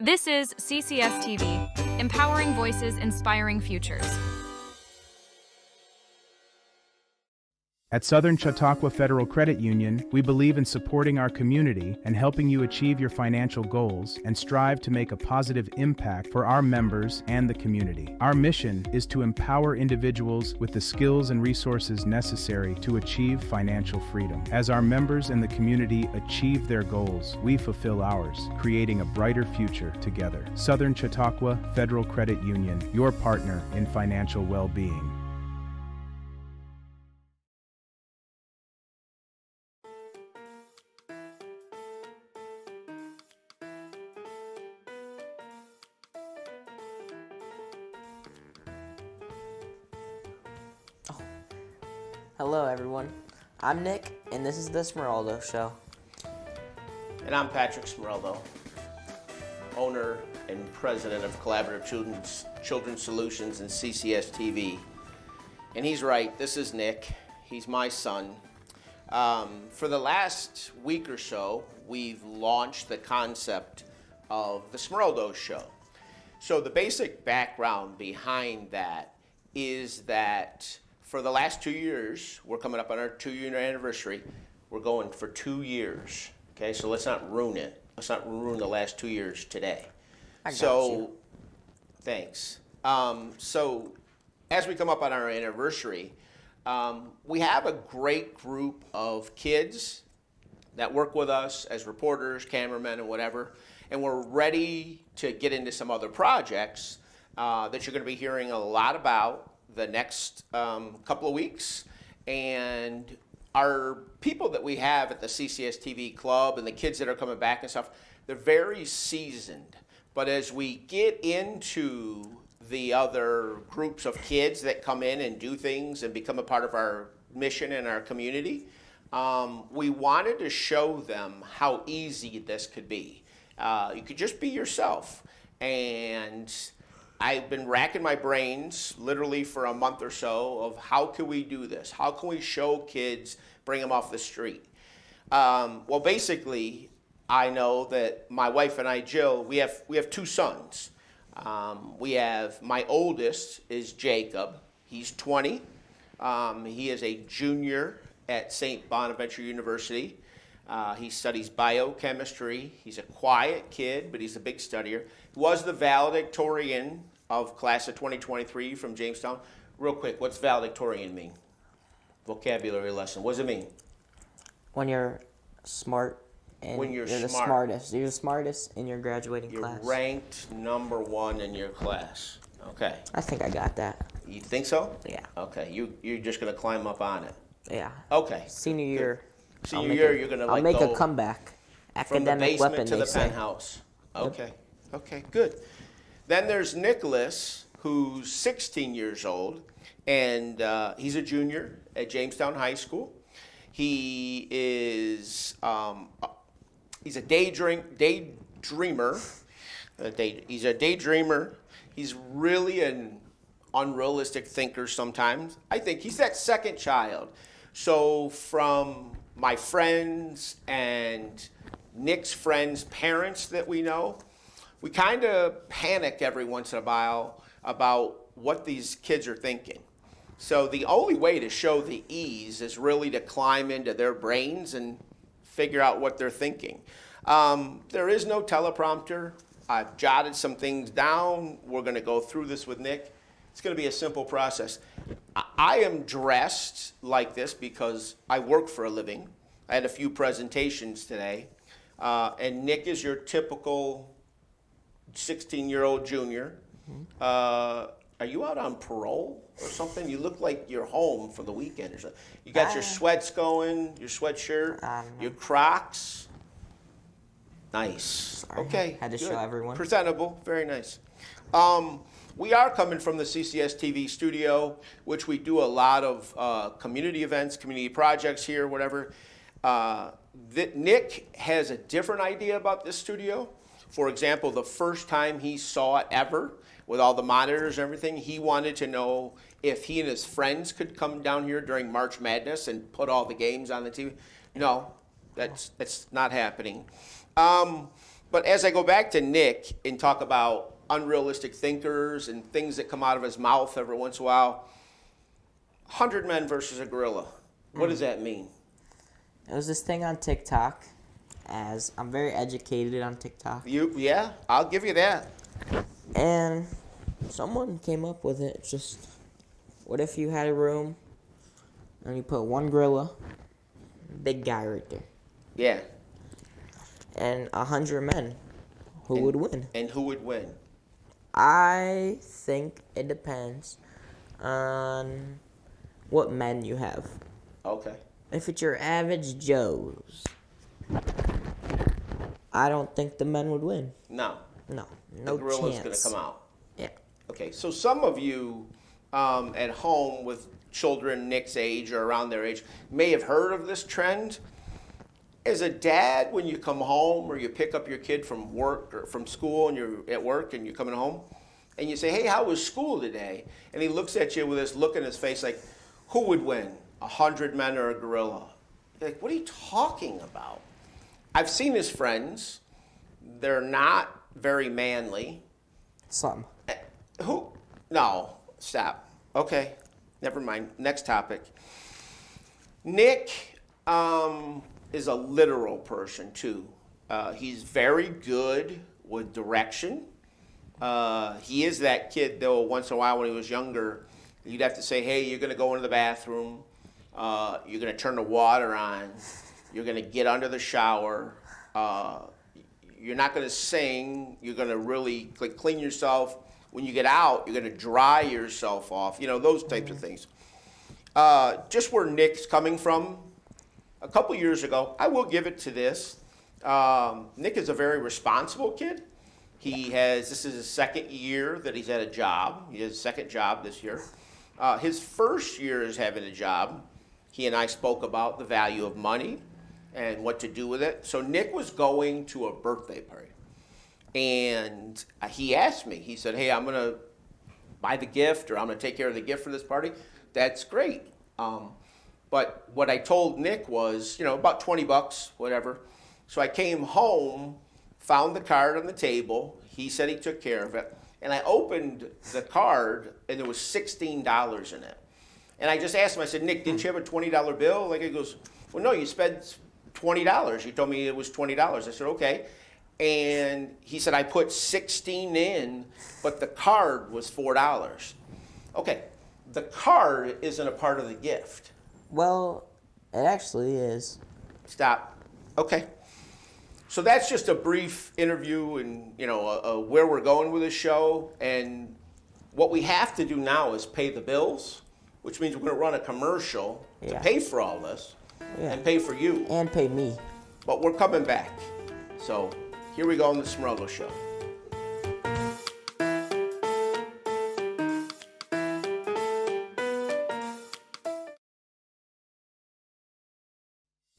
This is CCS TV, empowering voices, inspiring futures. At Southern Chautauqua Federal Credit Union, we believe in supporting our community and helping you achieve your financial goals and strive to make a positive impact for our members and the community. Our mission is to empower individuals with the skills and resources necessary to achieve financial freedom. As our members and the community achieve their goals, we fulfill ours, creating a brighter future together. Southern Chautauqua Federal Credit Union, your partner in financial well-being. Hello everyone, I'm Nick, and this is the Smeraldo Show. And I'm Patrick Smeraldo, owner and president of Collaborative Children's Solutions and CCS TV. And he's right, this is Nick, he's my son. For the last week or so, we've launched the concept of the Smeraldo Show. So the basic background behind that is that for the last 2 years, we're coming up on our 2-year anniversary. We're going for 2 years. Okay, so let's not ruin it. Let's not ruin the last 2 years today. I got you. Thanks. So as we come up on our anniversary, we have a great group of kids that work with us as reporters, cameramen, and whatever. And we're ready to get into some other projects that you're going to be hearing a lot about the next couple of weeks. And our people that we have at the CCS TV Club and the kids that are coming back and stuff, they're very seasoned. But as we get into the other groups of kids that come in and do things and become a part of our mission and our community, we wanted to show them how easy this could be. You could just be yourself. And I've been racking my brains literally for a month or so of how can we do this? How can we show kids, bring them off the street? Well, basically, I know that my wife and I, Jill, we have 2 sons. We have, my oldest is Jacob. He's 20. He is a junior at St. Bonaventure University. He studies biochemistry. He's a quiet kid, but he's a big studier. He was the valedictorian of class of 2023 from Jamestown. Real quick, what's valedictorian mean? Vocabulary lesson. What does it mean? When you're smart and When you're the smart. smartest. You're the smartest in your graduating class. You're ranked number 1 in your class. Okay. I think I got that. You think so? Yeah. Okay. You're just going to climb up on it. Yeah. Okay. Senior year. Senior year, you're going to I'll make go a comeback. from the Academic basement weapon, to they the say. penthouse. Okay. Okay, good. Then there's Nicholas, who's 16 years old, and he's a junior at Jamestown High School. He is he's a daydreamer. He's a daydreamer. He's really an unrealistic thinker sometimes. I think he's that second child. So from my friends and Nick's friends' parents that we know, we kind of panic every once in a while about what these kids are thinking. So the only way to show the ease is really to climb into their brains and figure out what they're thinking. There is no teleprompter. I've jotted some things down. We're going to go through this with Nick. It's going to be a simple process. I am dressed like this because I work for a living. I had a few presentations today. And Nick is your typical 16-year-old junior. Are you out on parole or something? You look like you're home for the weekend or something. You got your sweats going, your sweatshirt, your Crocs. Nice. Sorry. Okay. Had to good. show everyone. Presentable. Very nice. We are coming from the CCS TV studio, which we do a lot of community events, community projects here, whatever. Nick has a different idea about this studio. For example, the first time he saw it ever, with all the monitors and everything, he wanted to know if he and his friends could come down here during March Madness and put all the games on the TV. No, that's not happening. But as I go back to Nick and talk about unrealistic thinkers and things that come out of his mouth every once in a while, 100 men versus a gorilla. What does that mean? It was this thing on TikTok, as I'm very educated on TikTok. Yeah, I'll give you that. And someone came up with it. It's just, what if you had a room and you put one gorilla, big guy right there, Yeah. and 100 men? Who would win? And who would win? I think it depends on what men you have. Okay. If it's your average Joes, I don't think the men would win. No. No The gorilla's chance. going to come out. Yeah. Okay, so some of you at home with children Nick's age or around their age may have heard of this trend. As a dad, when you come home or you pick up your kid from work or from school and you're at work and you're coming home and you say, hey, how was school today? And he looks at you with this look in his face like, who would win, 100 men or a gorilla? You're like, what are you talking about? I've seen his friends. They're not very manly. Some. Who? No, stop. Okay, never mind. Next topic. Nick is a literal person too. He's very good with direction. He is that kid though. Once in a while, when he was younger, you'd have to say, "Hey, you're gonna go into the bathroom. You're gonna turn the water on. You're gonna get under the shower. You're not gonna sing. You're gonna really clean yourself. When you get out, you're gonna dry yourself off. You know, those types of things." Just where Nick's coming from, a couple years ago, I will give it to this. Nick is a very responsible kid. This is his second year that he's at a job. He has a second job this year. His first year is having a job. He and I spoke about the value of money and what to do with it. So Nick was going to a birthday party. And he asked me, he said, hey, I'm going to buy the gift or I'm going to take care of the gift for this party. That's great. But what I told Nick was, about $20, whatever. So I came home, found the card on the table. He said he took care of it. And I opened the card and there was $16 in it. And I just asked him, I said, Nick, didn't you have a $20 bill? He goes, well, no, you spent $20. You told me it was $20. I said, okay. And he said, I put 16 in, but the card was $4. Okay, the card isn't a part of the gift. Well, it actually is. Stop. Okay. So that's just a brief interview and, where we're going with this show. And what we have to do now is pay the bills, which means we're going to run a commercial to pay for all this and pay for you. And pay me. But we're coming back. So here we go on the Smeraldo Show.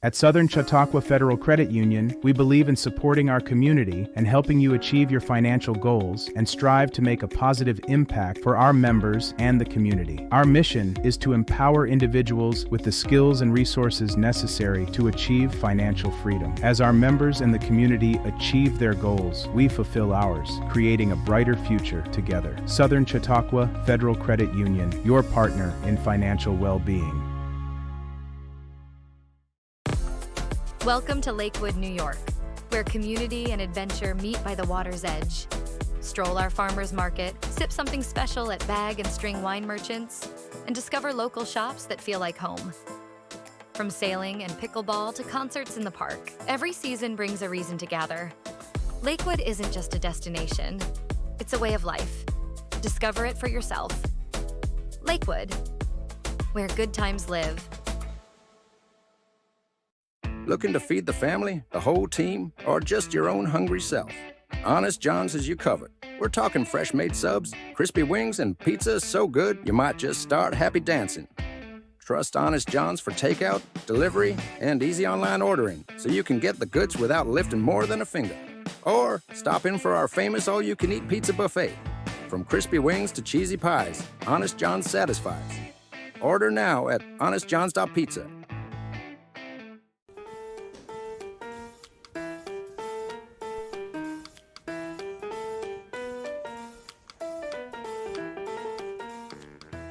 At Southern Chautauqua Federal Credit Union, we believe in supporting our community and helping you achieve your financial goals and strive to make a positive impact for our members and the community. Our mission is to empower individuals with the skills and resources necessary to achieve financial freedom. As our members and the community achieve their goals, we fulfill ours, creating a brighter future together. Southern Chautauqua Federal Credit Union, your partner in financial well-being. Welcome to Lakewood, New York, where community and adventure meet by the water's edge. Stroll our farmers market, sip something special at bag and string wine merchants, and discover local shops that feel like home. From sailing and pickleball to concerts in the park, every season brings a reason to gather. Lakewood isn't just a destination, it's a way of life. Discover it for yourself. Lakewood, where good times live. Looking to feed the family, the whole team, or just your own hungry self? Honest John's has you covered. We're talking fresh-made subs, crispy wings, and pizza so good you might just start happy dancing. Trust Honest John's for takeout, delivery, and easy online ordering so you can get the goods without lifting more than a finger. Or stop in for our famous all-you-can-eat pizza buffet. From crispy wings to cheesy pies, Honest John's satisfies. Order now at honestjohns.pizza.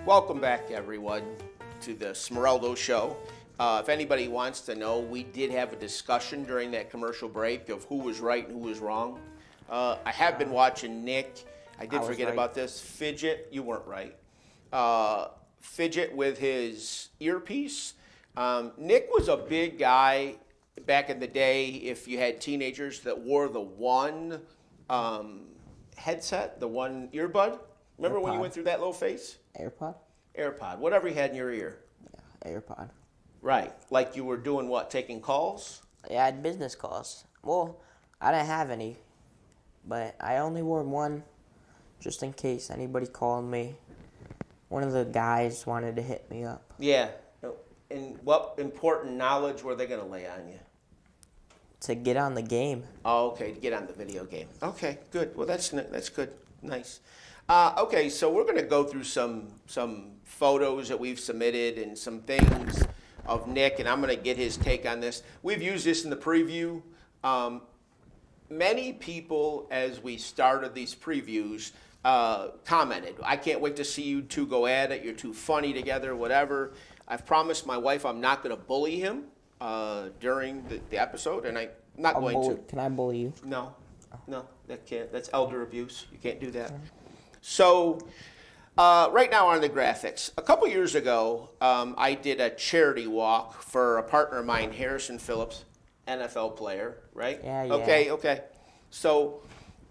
Welcome back, everyone, to the Smeraldo Show. If anybody wants to know, we did have a discussion during that commercial break of who was right and who was wrong. I have been watching Nick. I did forget about this. Fidget, you weren't right. Fidget with his earpiece. Nick was a big guy back in the day. If you had teenagers that wore the one headset, the one earbud. Remember when you went through that little phase? AirPod, whatever you had in your ear. Yeah, AirPod. Right, like you were doing what, taking calls? Yeah, I had business calls. Well, I didn't have any, but I only wore one just in case anybody called me. One of the guys wanted to hit me up. Yeah, and what important knowledge were they going to lay on you? To get on the game. Oh, okay, to get on the video game. Okay, good. Well, that's good. Nice. Okay, so we're going to go through some photos that we've submitted and some things of Nick, and I'm going to get his take on this. We've used this in the preview. Many people, as we started these previews, commented, I can't wait to see you two go at it. You're too funny together, whatever. I've promised my wife I'm not going to bully him during the episode, and I'm not going to. Can I bully you? No, that can't. That's elder abuse. You can't do that. So right now on the graphics, a couple years ago, I did a charity walk for a partner of mine, Harrison Phillips, NFL player, right? Yeah. Okay. So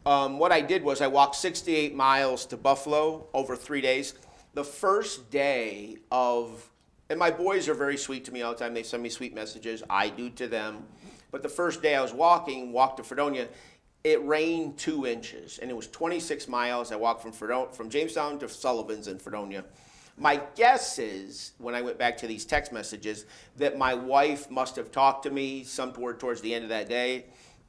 what I did was I walked 68 miles to Buffalo over 3 days. The first day of, and my boys are very sweet to me all the time. They send me sweet messages. I do to them. But the first day I was walked to Fredonia. It rained 2 inches, and it was 26 miles. I walked from Jamestown to Sullivan's in Fredonia. My guess is, when I went back to these text messages, that my wife must have talked to me towards the end of that day,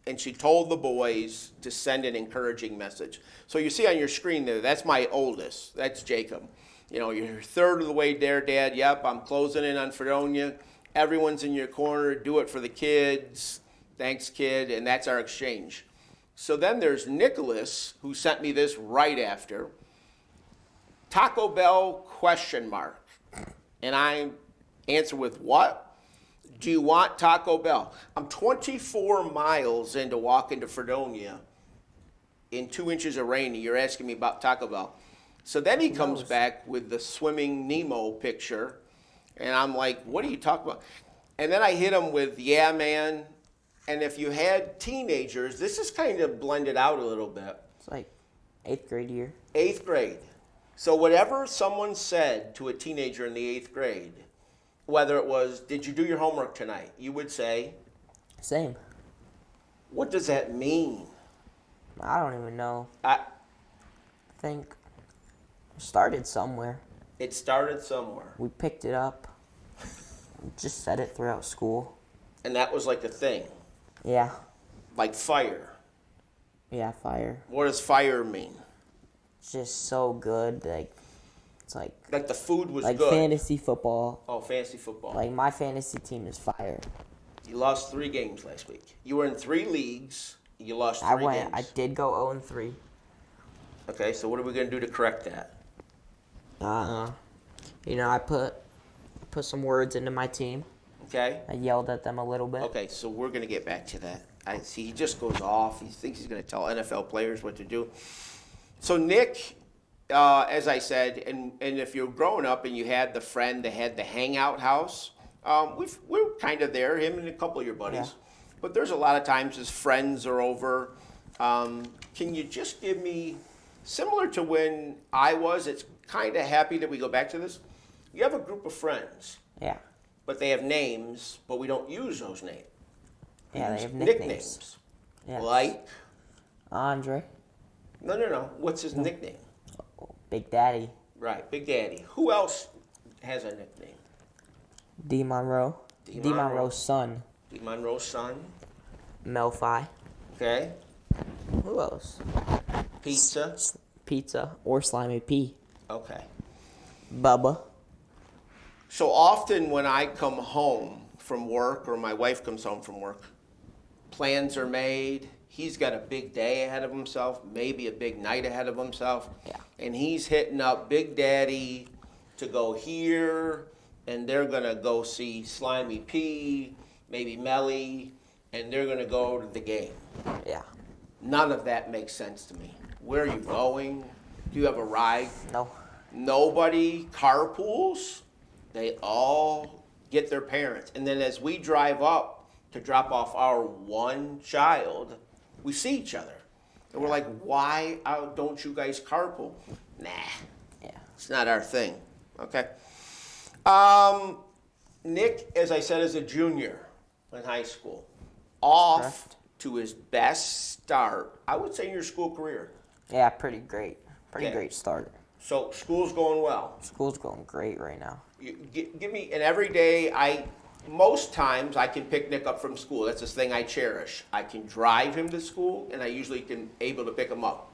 and she told the boys to send an encouraging message. So you see on your screen there, that's my oldest. That's Jacob. You know, you're third of the way there, Dad. Yep, I'm closing in on Fredonia. Everyone's in your corner. Do it for the kids. Thanks, kid. And that's our exchange. So then there's Nicholas, who sent me this right after. Taco Bell ? And I answer with what? Do you want Taco Bell? I'm 24 miles into walking to Fredonia in 2 inches of rain, and you're asking me about Taco Bell. So then he comes back with the swimming Nemo picture, and I'm like, what are you talking about? And then I hit him with, yeah, man. And if you had teenagers, this is kind of blended out a little bit. It's like 8th grade year. 8th grade. So whatever someone said to a teenager in the 8th grade, whether it was, did you do your homework tonight? You would say? Same. What does that mean? I don't even know. I think it started somewhere. It started somewhere. We picked it up. We just said it throughout school. And that was like a thing. Yeah. Like fire. Yeah, fire. What does fire mean? It's just so good. It's like the food was like good. fantasy football. Oh, fantasy football. Like my fantasy team is fire. You lost 3 games last week. You were in 3 leagues. You lost 3 games. I did go 0-3. Okay, so what are we going to do to correct that? I put some words into my team. Okay. I yelled at them a little bit. Okay, so we're going to get back to that. I see he just goes off. He thinks he's going to tell NFL players what to do. So Nick, as I said, and if you're growing up and you had the friend that had the hangout house, we're kind of there, him and a couple of your buddies. Yeah. But there's a lot of times his friends are over. Can you just give me, similar to when I was, it's kind of happy that we go back to this. You have a group of friends. Yeah. But they have names, but we don't use those names. Yeah, they have nicknames. Yeah. Like? Andre. No. What's his nickname? Big Daddy. Right, Big Daddy. Who else has a nickname? D. Monroe. D. Monroe's son. D. Monroe's son. Melfi. Okay. Who else? Pizza. Pizza or Slimy P. Okay. Bubba. So often when I come home from work or my wife comes home from work, plans are made. He's got a big day ahead of himself, maybe a big night ahead of himself. Yeah. And he's hitting up Big Daddy to go here, and they're gonna go see Slimy P, maybe Melly, and they're gonna go to the game. Yeah. None of that makes sense to me. Where are you going? Do you have a ride? No. Nobody carpools. They all get their parents. And then as we drive up to drop off our one child, we see each other. And we're like, why don't you guys carpool? Nah. Yeah. It's not our thing. Okay. Nick, as I said, is a junior in high school. Off Correct. to his best start, I would say, in your school career. Yeah, pretty great. Pretty Okay. great start. So school's going well. School's going great right now. Give me, and every day most times I can pick Nick up from school. That's this thing I cherish. I can drive him to school, and I usually can able to pick him up.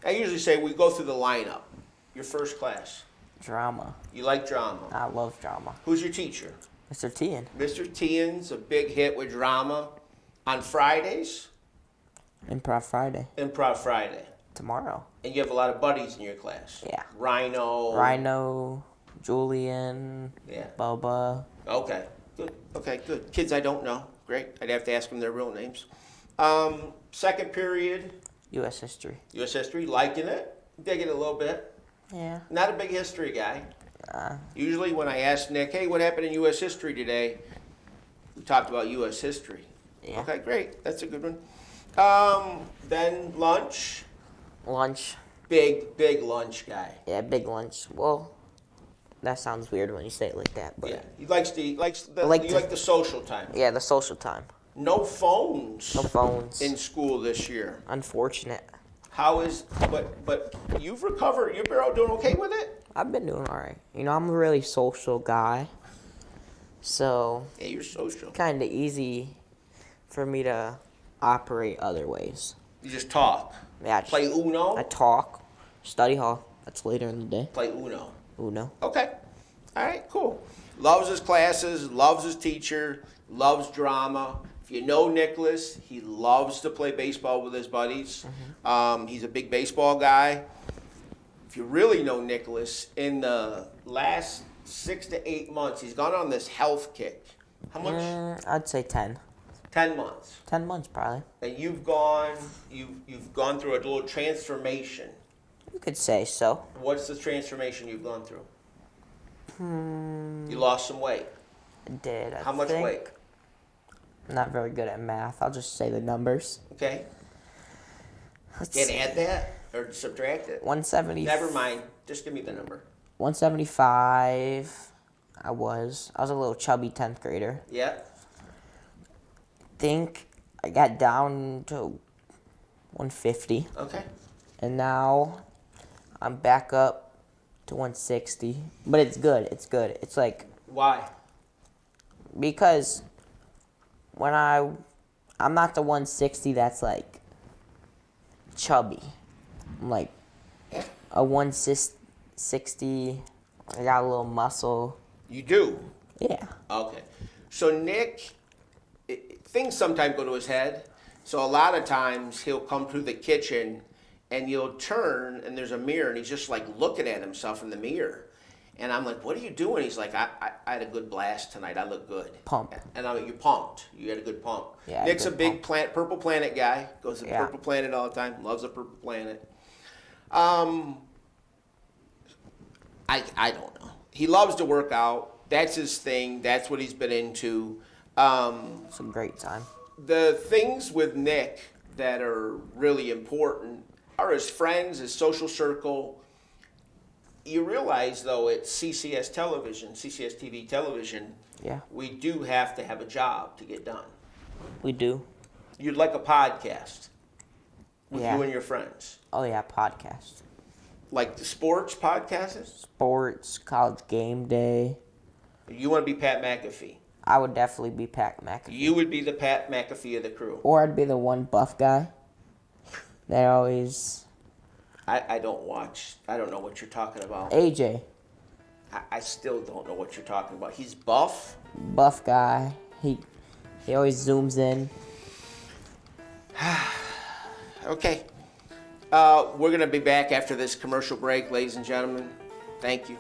I usually say we go through the lineup. Your first class. Drama. You like drama. I love drama. Who's your teacher? Mr. Tian. Mr. Tian's a big hit with drama. On Fridays, Improv Friday. Improv Friday. Tomorrow. And you have a lot of buddies in your class. Yeah. Rhino, Julian, Yeah. Bubba. Okay, good. Okay, good. Kids I don't know. Great. I'd have to ask them their real names. Second period, U.S. history. U.S. history, liking it, digging it a little bit. Yeah. Not a big history guy. Usually when I ask Nick, hey, what happened in U.S. history today? We talked about U.S. history. Yeah. Okay, great. That's a good one. Then lunch. Lunch. Big lunch guy. Yeah, big lunch. Well, that sounds weird when you say it like that, but Yeah, he likes the social time. yeah, the social time. No phones. No phones. In school this year. Unfortunate. How is but you've recovered? You're doing okay with it? I've been doing all right. You know, I'm a really social guy, so Yeah, you're social. kind of easy for me to operate other ways. You just talk. Yeah, I just- Play Uno. I talk, study hall. That's later in the day. Play Uno. Uno. Okay. All right. Cool. Loves his classes. Loves his teacher. Loves drama. If you know Nicholas, he loves to play baseball with his buddies. He's a big baseball guy. If you really know Nicholas, in the last 6 to 8 months, he's gone on this health kick. How much? I'd say 10. 10 months. 10 months probably. And you've gone through a little transformation. You could say so. What's the transformation you've gone through? You lost some weight. I did. How much weight? I'm not very good at math. I'll just say the numbers. Okay. Let's Can't see. add that or subtract it. 170. Never mind. Just give me the number. 175. I was a little chubby 10th grader. Yeah. Think I got down to 150, Okay. and now I'm back up to 160. But it's good. It's good. It's like Why? because when I'm not the 160 that's like chubby. I'm like a 160. I got a little muscle. You do. Yeah. Okay. So Nick, things sometimes go to his head. So a lot of times he'll come through the kitchen and you'll turn and there's a mirror and he's just like looking at himself in the mirror. And I'm like, what are you doing? He's like, I had a good blast tonight. I look good. Pump. And I'm like, you pumped. You had a good pump. Yeah, Nick's a good big pump. Purple Planet guy. Goes to Yeah. Purple Planet all the time. Loves the Purple Planet. I don't know. He loves to work out. That's his thing. That's what he's been into. It's a great time. The things with Nick that are really important are his friends, his social circle. You realize, though, at CCS television, CCS TV television, Yeah. we do have to have a job to get done. We do. You'd like a podcast with Yeah. you and your friends. Oh yeah, podcast. Like the sports podcasts? Sports, college game day. You want to be Pat McAfee. I would definitely be Pat McAfee. You would be the Pat McAfee of the crew. Or I'd be the one buff guy that always... I don't watch. I don't know what you're talking about. AJ, I still don't know what you're talking about. He's buff. buff guy. He always zooms in. Okay. We're going to be back after this commercial break, ladies and gentlemen. Thank you.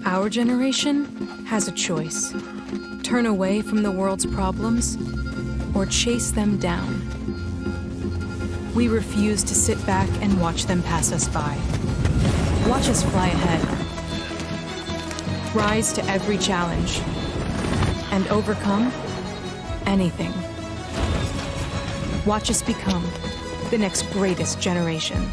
Our generation has a choice. Turn away from the world's problems or chase them down. We refuse to sit back and watch them pass us by. Watch us fly ahead. Rise to every challenge and overcome anything. Watch us become the next greatest generation.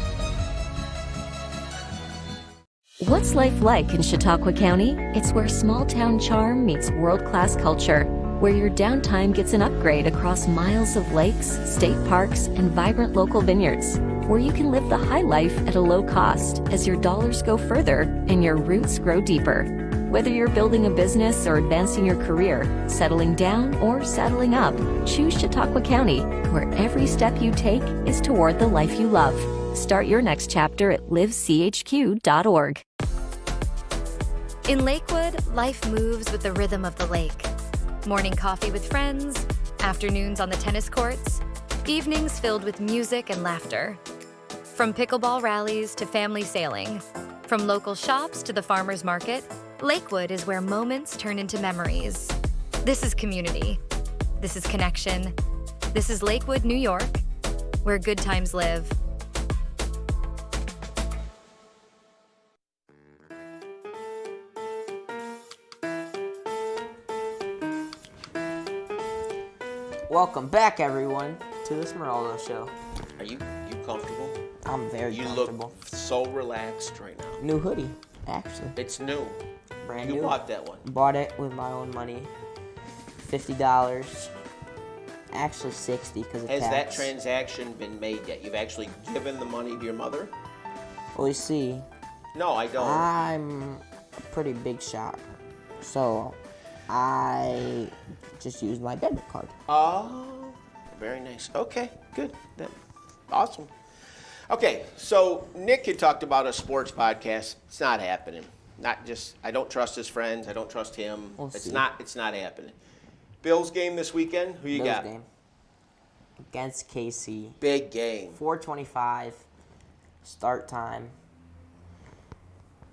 What's life like in Chautauqua County? It's where small-town charm meets world-class culture, where your downtime gets an upgrade across miles of lakes, state parks, and vibrant local vineyards, where you can live the high life at a low cost as your dollars go further and your roots grow deeper. Whether you're building a business or advancing your career, settling down or saddling up, choose Chautauqua County, where every step you take is toward the life you love. Start your next chapter at livechq.org. In Lakewood, life moves with the rhythm of the lake. Morning coffee with friends, afternoons on the tennis courts, evenings filled with music and laughter. From pickleball rallies to family sailing, from local shops to the farmer's market, Lakewood is where moments turn into memories. This is community. This is connection. This is Lakewood, New York, where good times live. Welcome back, everyone, to the Smeraldo Show. Are you comfortable? I'm very You comfortable. look so relaxed right now. New hoodie, actually. It's new. Brand You new. bought that one. Bought it with my own money. $50. Actually $60 because of Has that tax. transaction been made yet? You've actually given the money to your mother? Well, you see, No, I don't. I'm a pretty big shot. So, I just used my debit card. Oh, very nice. Okay, good. Awesome. Okay, so Nick had talked about a sports podcast. It's not happening. I don't trust his friends. I don't trust him. We'll It's see. not happening. Bills game this weekend. Who you Bills got? game. Against KC. Big game. 4:25 start time.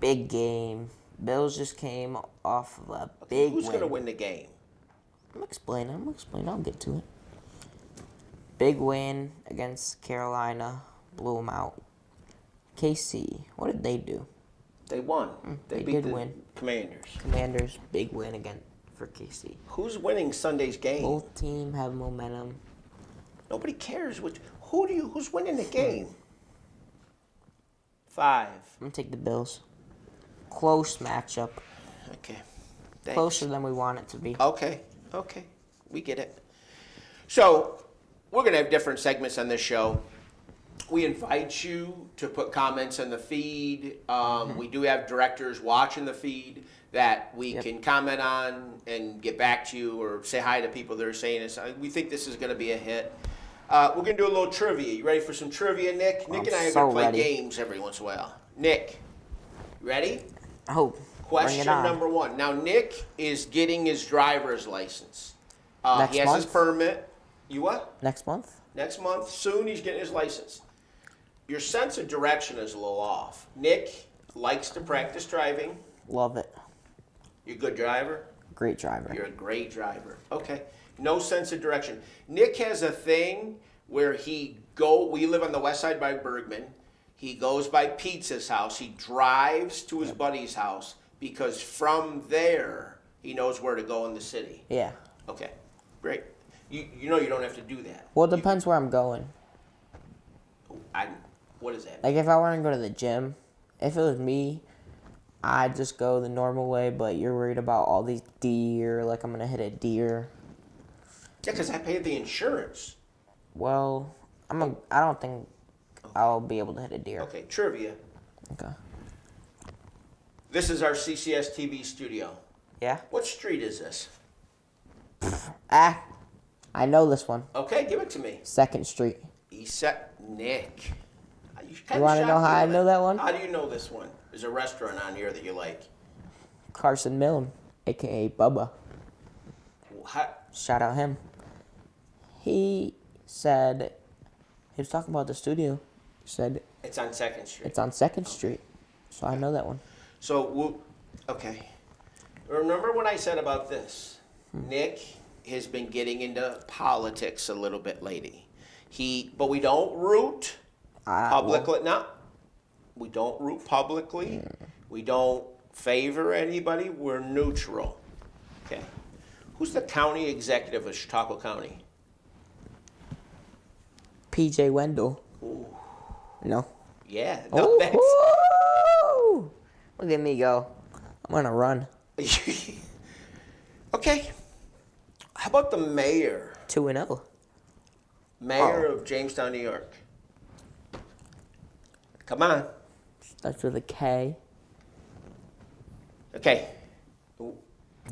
Big game. Bills just came off of a big Who's win. going to win the game? I'm explaining. I'll get to it. Big win against Carolina. Blew them out. KC. What did they do? They won. They beat did the win. Commanders. Commanders. Big win again for KC. Who's winning Sunday's game? Both teams have momentum. Nobody cares. Who's winning the game? 5. I'm going to take the Bills. Close matchup. Okay. Thanks. Closer than we want it to be. Okay. We get it. So, we're going to have different segments on this show. We invite you to put comments in the feed. We do have directors watching the feed that we can comment on and get back to you or say hi to people that are saying this. We think this is going to be a hit. We're going to do a little trivia. You ready for some trivia, Nick? Nick and I are going to play games every once in a while. Nick, ready? Oh, Question number 1. Now, Nick is getting his driver's license. Next he has his month? permit. You what? Next month? Next month. Soon he's getting his license. Your sense of direction is a little off. Nick likes to practice driving. Love it. You're a good driver? Great driver. You're a great driver. Okay. No sense of direction. Nick has a thing where we live on the west side by Bergman. He goes by Pizza's house. He drives to his buddy's house because from there he knows where to go in the city. Yeah. Okay. Great. You know you don't have to do that. Well, it depends where I'm going. What is that? Like, if I want to go to the gym, if it was me, I'd just go the normal way, but you're worried about all these deer, like I'm going to hit a deer. Yeah, because I paid the insurance. Well, I don't think I'll be able to hit a deer. Okay, trivia. Okay. This is our CCS TV studio. Yeah? What street is this? I know this one. Okay, give it to me. 2nd Street. Nick. You want to know how I know that one? How do you know this one? There's a restaurant on here that you like. Carson Milne, a.k.a. Bubba. Shout out him. He said, he was talking about the studio. He said, It's on 2nd Street. it's on 2nd Street. So I know that one. So Okay. Remember what I said about this? Nick has been getting into politics a little bit lately. But we don't root publicly. No, we don't root publicly. We don't favor anybody. We're neutral. Okay. Who's the county executive of Chautauqua County? PJ Wendell. Ooh. No. Yeah. No, that's... Look at me go. I'm gonna run. Okay. How about the mayor? 2-0. Mayor of Jamestown, New York. Come on. Starts with a K. Okay.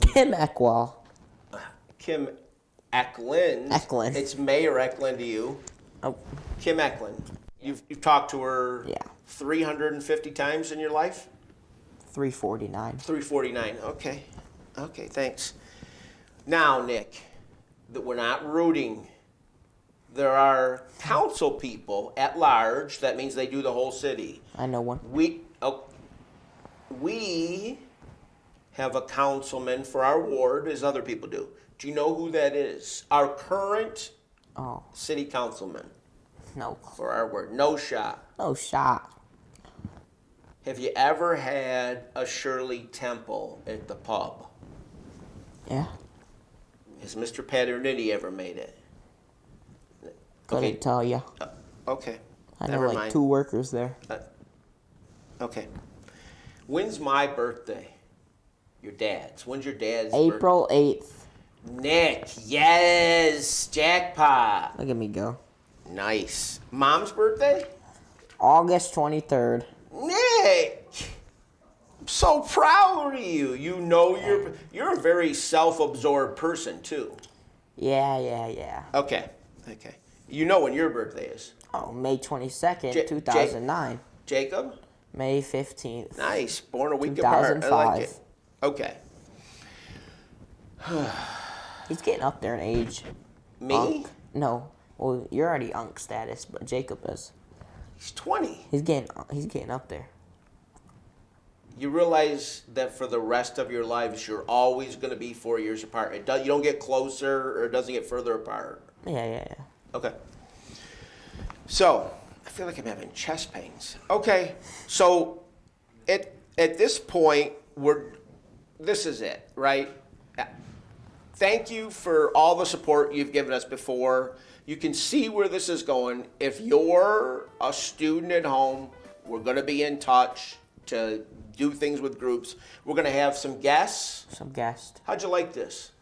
Kim Eckwall. Kim Eklund. Eklund. It's Mayor Eklund to you. Oh. Kim Eklund. You've talked to her 350 times in your life? 349. 349. Okay. Okay, thanks. Now, Nick, that we're not rooting. There are council people at large. That means they do the whole city. I know one. We have a councilman for our ward, as other people do. Do you know who that is? Our current city councilman. No. For our ward. No shot. No shot. Have you ever had a Shirley Temple at the pub? Yeah. Has Mr. Paternity ever made it? Couldn't tell you. Okay. I know Never like mind. 2 workers there. Okay. When's my birthday? Your dad's. When's your dad's April 8th. Nick, yes, jackpot. Look at me go. Nice. Mom's birthday? August 23rd. Nick, I'm so proud of you. You know you're a very self-absorbed person too. Yeah. Okay. You know when your birthday is? Oh, May 22nd, 2009. Jacob? May 15th. Nice. Born a week apart. I like it. Okay. He's getting up there in age. Me? Unk. No. Well, you're already Unk status, but Jacob is. He's 20. He's getting up there. You realize that for the rest of your lives, you're always going to be 4 years apart. You don't get closer or it doesn't get further apart. Yeah. Okay. So, I feel like I'm having chest pains. Okay. So, at this point, this is it, right? Thank you for all the support you've given us before. You can see where this is going. If you're a student at home, we're going to be in touch to do things with groups. We're going to have some guests. How'd you like this?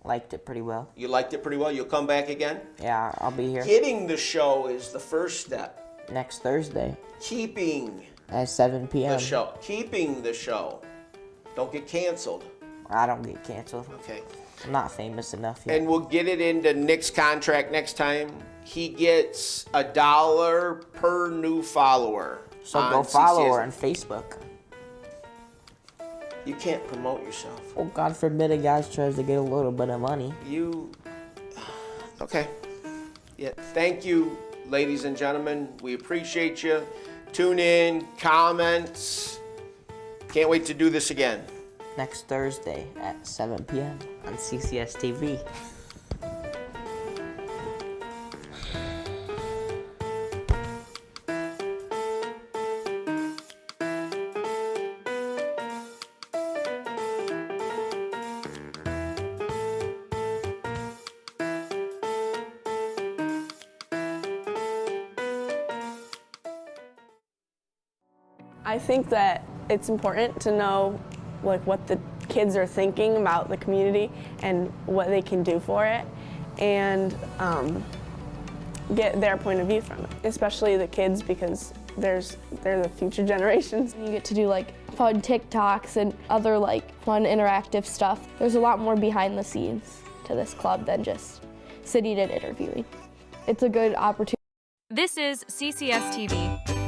Liked it pretty well. You liked it pretty well? You'll come back again? Yeah, I'll be here. Getting the show is the first step. Next Thursday. Keeping at 7 p.m. the show. Keeping the show. Don't get canceled. I don't get canceled. Okay. I'm not famous enough yet. And we'll get it into Nick's contract next time. He gets $1 per new follower. So go follow her on Facebook. You can't promote yourself. Well, God forbid a guy tries to get a little bit of money. Okay. Yeah. Thank you, ladies and gentlemen. We appreciate you. Tune in, comments. Can't wait to do this again. Next Thursday at 7 p.m. on CCS TV. I think that it's important to know what the kids are thinking about the community and what they can do for it, and get their point of view from it, especially the kids, because they're the future generations. You get to do fun TikToks and other fun interactive stuff. There's a lot more behind the scenes to this club than just sitting and interviewing. It's a good opportunity. This is CCS TV.